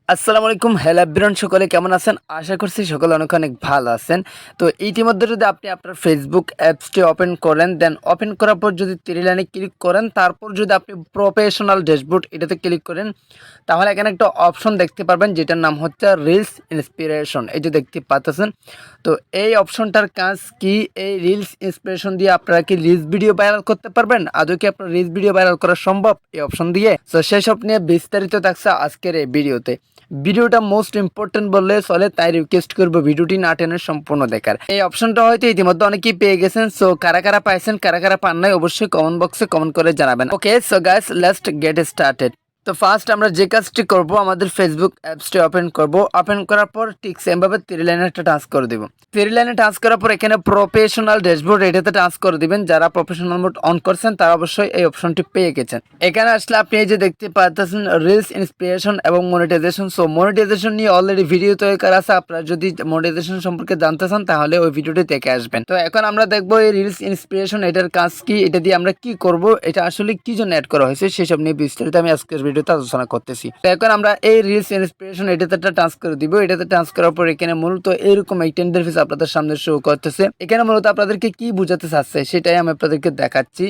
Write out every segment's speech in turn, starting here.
আসসালামু আলাইকুম hello everyone, সকলে কেমন আছেন? আশা করছি সকলে অনেক অনেক ভালো আছেন। তো ইতিমধ্যে যদি আপনি আপনার ফেসবুক অ্যাপসটি ওপেন করেন, দেন ওপেন করার পর যদি 3 লাইনে ক্লিক করেন, তারপর যদি আপনি প্রফেশনাল ড্যাশবোর্ড এটাতে ক্লিক করেন, তাহলে এখানে একটা অপশন দেখতে পারবেন যেটার নাম হচ্ছে রিলস ইন্সপিরেশন। এই যে দেখতে পাচ্ছেন। তো এই অপশনটার কাজ কি? এই রিলস ইন্সপিরেশন দিয়ে আপনারা কি রিলস ভিডিও ভাইরাল করতে পারবেন? আদৌ কি আপনার রিলস ভিডিও ভাইরাল করা সম্ভব এই অপশন দিয়ে? তো সেসব নিয়ে বিস্তারিত থাকছে আজকের এই ভিডিওতে। ভিডিওটা মোস্ট ইম্পর্টেন্ট বললে চলে, তাই রিকোয়েস্ট করবো ভিডিওটি না টেনে সম্পূর্ণ দেখার। এই অপশনটা হয়তো ইতিমধ্যে অনেকেই পেয়ে গেছেন। সো কারা কারা পাইছেন, কারা কারা পান নাই, অবশ্যই কমেন্ট বক্সে কমেন্ট করে জানাবেন। Okay, so guys let's get started. তো ফার্স্ট আমরা যে কাজটি করব, আমাদের ফেসবুক অ্যাপসটি ওপেন করব। ওপেন করার পর ঠিক সেমভাবে 3 লাইনে একটা টাচ করে দেব। 3 লাইনে টাচ করার পর এখানে প্রফেশনাল ড্যাশবোর্ড এটাতে টাচ করে দিবেন। যারা প্রফেশনাল মোড অন করছেন তারা অবশ্যই এই অপশনটি পেয়ে গেছেন। এখানে আসলে আপনি এই যে দেখতে পাচ্ছেন রিলস ইন্সপিরেশন এবং মনিটাইজেশন। সো মনিটাইজেশন নিয়ে অলরেডি ভিডিও তৈরি করা আছে। আপনারা যদি মনিটাইজেশন সম্পর্কে জানতে চান তাহলে ওই ভিডিওটি দেখে আসবেন। তো এখন আমরা দেখবো এই রিলস ইন্সপিরেশন এটার কাজ কি, এটা দিয়ে আমরা কি করব, এটা আসলে কি জন্য অ্যাড করা হয়েছে সেসব নিয়ে বিস্তারিত আমি আজকের ভিডিওতে আলোচনা করতেছি। তো এখন আমরা এই রিলস ইন্সপিরেশন এটাতে একটা টাচ করে দিব। এটাতে টাচ করার পর এখানে মূলত এরকম একটা ইন্টারফেস আপনাদের সামনে শো করতেছে। এখানে মূলত আপনাদেরকে কি বোঝাতে চাচ্ছে সেটাই আমি আপনাদেরকে দেখাচ্ছি।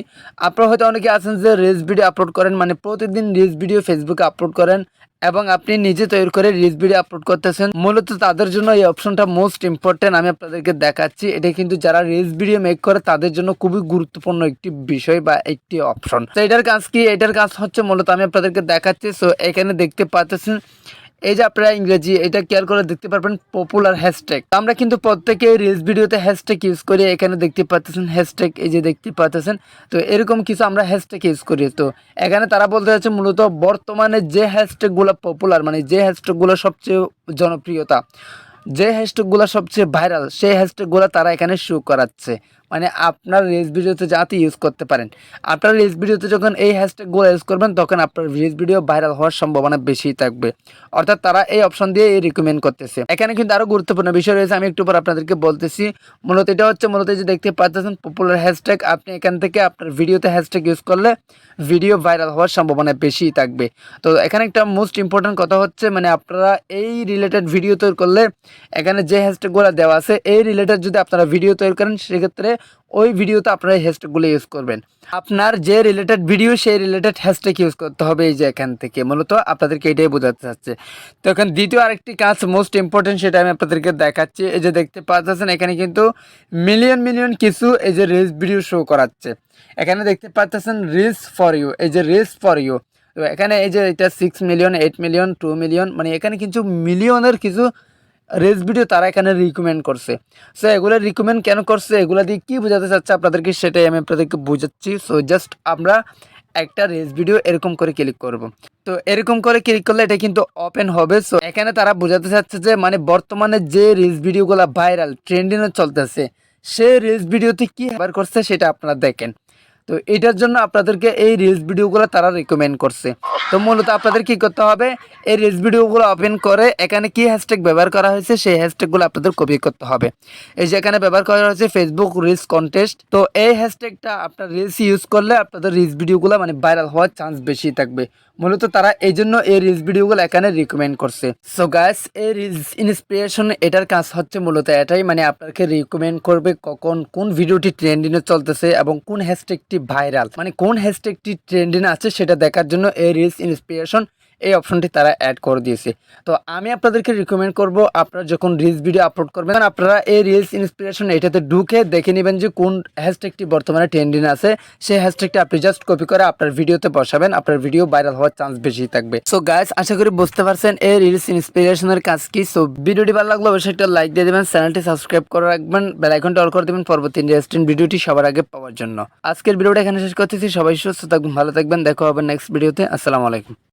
আপনারা হয়তো অনেকে আছেন যে রিলস ভিডিও আপলোড করেন, মানে প্রতিদিন রিলস ভিডিও ফেসবুকে আপলোড করেন এবং আপনি নিজে তৈরি করে রিলস ভিডিও আপলোড করতেছেন। মূলত তাদের জন্য এই অপশনটা মোস্ট ইম্পর্টেন্ট। আমি আপনাদেরকে দেখাচ্ছি। এটা কিন্তু যারা রিলস ভিডিও মেক করে তাদের জন্য খুবই গুরুত্বপূর্ণ একটি বিষয় বা একটি অপশন। তো এটার কাজ কি? এটার কাজ হচ্ছে মূলত আমি আপনাদেরকে দেখাচ্ছি। সো এখানে দেখতে পাচ্ছেন এই যে আপনারা ইংরেজি এটা কেয়ার করে দেখতে পারবেন পপুলার হ্যাশট্যাগ। আমরা কিন্তু প্রত্যেকে রিলস ভিডিওতে হ্যাশট্যাগ ইউজ করি। এখানে দেখতে পাচ্ছেন হ্যাশট্যাগ, এই যে দেখতে পাচ্ছেন। তো এরকম কিছু আমরা হ্যাশট্যাগ ইউজ করি। তো এখানে তারা বলতে চাচ্ছে মূলত বর্তমানে যে হ্যাশট্যাগুলো পপুলার, মানে যে হ্যাশট্যাগুলো সবচেয়ে জনপ্রিয়তা, যে হ্যাশট্যাগুলো সবচেয়ে ভাইরাল, সেই হ্যাশট্যাগুলো তারা এখানে শো করাচ্ছে। মানে আপনার রিলস ভিডিওতে যাতে ইউজ করতে পারেন। আপনার রিলস ভিডিওতে যখন এই হ্যাশট্যাগুলো ইউজ করবেন তখন আপনার রিলস ভিডিও ভাইরাল হওয়ার সম্ভাবনা বেশি থাকবে। অর্থাৎ তারা এই অপশন দিয়ে রিকমেন্ড করতেছে। এখানে কিন্তু আরও গুরুত্বপূর্ণ বিষয় রয়েছে, আমি একটু পর আপনাদেরকে বলতেছি। মূলত এটা হচ্ছে মূলত যে দেখতে পাচ্ছেন পপুলার হ্যাশট্যাগ। আপনি এখান থেকে আপনার ভিডিওতে হ্যাশট্যাগ ইউজ করলে ভিডিও ভাইরাল হওয়ার সম্ভাবনা বেশি থাকবে। তো এখানে একটা মোস্ট ইম্পর্টেন্ট কথা হচ্ছে, মানে আপনারা এই রিলেটেড ভিডিও তৈরি করলে এখানে যে হ্যাশট্যাগুলো দেওয়া আছে এই রিলেটেড যদি আপনারা ভিডিও তৈরি করেন, সেক্ষেত্রে ওই ভিডিওতে আপনারা এই হ্যাশট্যাগুলো ইউজ করবেন। আপনার যে রিলেটেড ভিডিও সেই রিলেটেড হ্যাশট্যাগ ইউজ করতে হবে। এই যে এখান থেকে মূলত আপনাদেরকে এটাই বোঝাতে চাচ্ছে। তো এখন দ্বিতীয় আরেকটি কাজ মোস্ট ইম্পর্টেন্ট, সেটা আমি আপনাদেরকে দেখাচ্ছি। এই যে দেখতে পাচ্ছেন এখানে কিন্তু মিলিয়ন মিলিয়ন কিছু এই যে রিলস ভিডিও শো করাচ্ছে। এখানে দেখতে পাচ্ছেন রিলস ফর ইউ, এই যে রিলস ফর ইউ। তো এখানে এই যে এটা 6 মিলিয়ন, 8 মিলিয়ন, 2 মিলিয়ন, মানে এখানে কিছু মিলিয়নের কিছু রিলস ভিডিও তারা এখানে রিকমেন্ড করছে। সো এগুলো রিকমেন্ড কেন করছে, এগুলো দিয়ে কী বোঝাতে চাচ্ছে আপনাদেরকে সেটাই আমি আপনাদেরকে বোঝাচ্ছি। সো জাস্ট আমরা একটা রিলস ভিডিও এরকম করে ক্লিক করব। তো এরকম করে ক্লিক করলে এটা কিন্তু ওপেন হবে। সো এখানে তারা বোঝাতে চাচ্ছে যে মানে বর্তমানে যে রিলস ভিডিওগুলো ভাইরাল ট্রেন্ডিংয়ে চলতেছে, সে রিলস ভিডিওতে কী ব্যবহার করছে সেটা আপনারা দেখেন। তো এটার জন্য আপনাদেরকে এই রিলস ভিডিওগুলো তারা রিকমেন্ড করছে। তো মূলত আপনাদের কি করতে হবে, এই রিলস ভিডিওগুলো ওপেন করে এখানে কি হ্যাশট্যাগ ব্যবহার করা হয়েছে সেই হ্যাশট্যাগুলো আপনাদের কপি করতে হবে। এই যে এখানে ব্যবহার করা হয়েছে ফেসবুক রিলস কন্টেস্ট। তো এই হ্যাশট্যাগটা আপনার রিলস ইউজ করলে আপনাদের রিলস ভিডিওগুলো মানে ভাইরাল হওয়ার চান্স বেশি থাকবে। মূলত তারা এই জন্য এই রিলস ভিডিওগুলো এখানে রিকমেন্ড করছে। সো গাইস, এই রিলস ইন্সপিরেশন এটার কাজ হচ্ছে মূলত এটাই, মানে আপনাকে রিকমেন্ড করবে কখন কোন ভিডিওটি ট্রেন্ডিংয়ে চলতেছে এবং কোন হ্যাশট্যাগটি ভাইরাল, মানে কোন হ্যাশট্যাগটি ট্রেন্ডিংয়ে আছে সেটা দেখার জন্য এই রিলস ইন্সপিরেশন এই অপশনটি তারা অ্যাড করে দিয়েছে। তো আমি আপনাদেরকে রিকমেন্ড করব, আপনারা যখন রিলস ভিডিও আপলোড করবেন আপনারা এই রিলস ইন্সপিরেশন এটাতে ঢুকে দেখে নেবেন যে কোন হ্যাশট্যাগটি বর্তমানে ট্রেন্ডিং আছে। সেই হ্যাশট্যাগটি আপনি জাস্ট কপি করে আপনার ভিডিওতে বসাবেন, আপনার ভিডিও ভাইরাল হওয়ার চান্স বেশি থাকবে। সো গাইস, আশা করি বুঝতে পারছেন এই রিলস ইন্সপিরেশনের কাজ কি। সো ভিডিওটি ভালো লাগলে অবশ্যই একটা লাইক দিয়ে দেবেন, চ্যানেলটি সাবস্ক্রাইব করে রাখবেন, বেল আইকনটা অল করে দেবেন পরবর্তী ইন্টারেস্টিং ভিডিওটি সবার আগে পাওয়ার জন্য। আজকের ভিডিওটা এখানে শেষ করতেছি। সবাই সুস্থ থাকবেন, ভালো থাকবেন, দেখা হবে নেক্সট ভিডিওতে। আসসালামু আলাইকুম।